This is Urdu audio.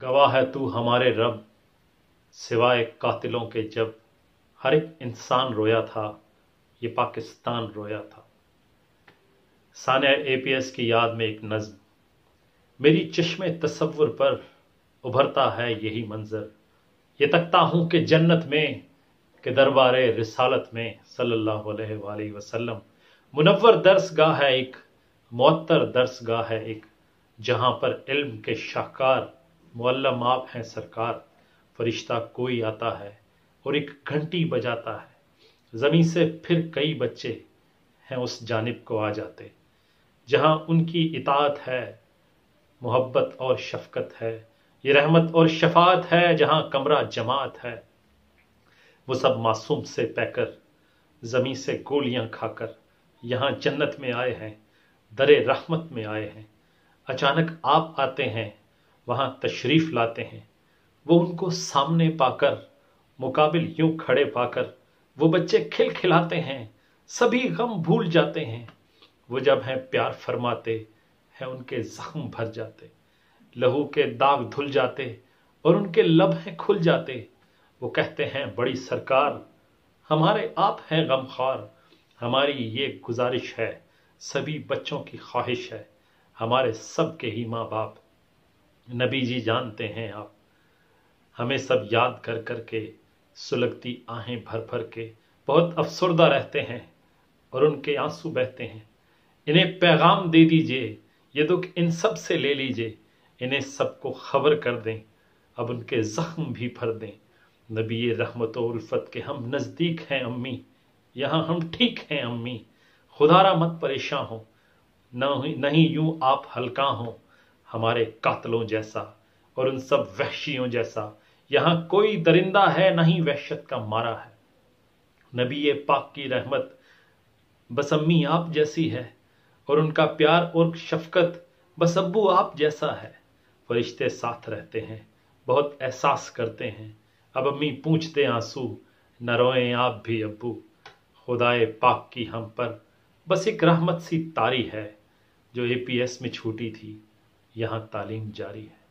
گواہ ہے تو ہمارے رب سوائے قاتلوں کے جب ہر ایک انسان رویا تھا یہ پاکستان رویا تھا۔ سانیہ اے پی ایس کی یاد میں ایک نظم۔ میری چشم تصور پر ابھرتا ہے یہی منظر، یہ تکتا ہوں کہ جنت میں کہ دربار رسالت میں صلی اللہ علیہ وآلہ وسلم منور درس گاہ ہے ایک، معطر درس گاہ ہے ایک، جہاں پر علم کے شاہکار معلم آپ ہیں سرکار۔ فرشتہ کوئی آتا ہے اور ایک گھنٹی بجاتا ہے، زمین سے پھر کئی بچے ہیں اس جانب کو آ جاتے، جہاں ان کی اطاعت ہے، محبت اور شفقت ہے، یہ رحمت اور شفاعت ہے، جہاں کمرہ جماعت ہے۔ وہ سب معصوم سے پہ کر زمین سے گولیاں کھا کر یہاں جنت میں آئے ہیں، در رحمت میں آئے ہیں۔ اچانک آپ آتے ہیں، وہاں تشریف لاتے ہیں، وہ ان کو سامنے پا کر مقابل یوں کھڑے پا کر وہ بچے کھل کھلاتے ہیں، سبھی غم بھول جاتے ہیں۔ وہ جب ہیں پیار فرماتے ہیں ان کے زخم بھر جاتے، لہو کے داغ دھل جاتے اور ان کے لب ہیں کھل جاتے۔ وہ کہتے ہیں بڑی سرکار ہمارے آپ ہیں غم خوار، ہماری یہ گزارش ہے، سبھی بچوں کی خواہش ہے، ہمارے سب کے ہی ماں باپ نبی جی جانتے ہیں آپ، ہمیں سب یاد کر کر کے سلگتی آہیں بھر بھر کے بہت افسردہ رہتے ہیں اور ان کے آنسو بہتے ہیں۔ انہیں پیغام دے دیجئے، یہ دکھ ان سب سے لے لیجئے، انہیں سب کو خبر کر دیں، اب ان کے زخم بھی بھر دیں۔ نبی رحمت و الفت کے ہم نزدیک ہیں امی، یہاں ہم ٹھیک ہیں امی، خدا را مت پریشاں ہو، نہیں یوں آپ ہلکاں ہوں ہمارے قاتلوں جیسا اور ان سب وحشیوں جیسا، یہاں کوئی درندہ ہے نہیں وحشت کا مارا ہے۔ نبی پاک کی رحمت بس امی آپ جیسی ہے اور ان کا پیار اور شفقت بس ابو آپ جیسا ہے۔ فرشتے ساتھ رہتے ہیں، بہت احساس کرتے ہیں، اب امی پوچھتے آنسو، نہ روئیں آپ بھی ابو، خدائے پاک کی ہم پر بس ایک رحمت سی طاری ہے، جو اے پی ایس میں چھوٹی تھی یہاں تعلیم جاری ہے۔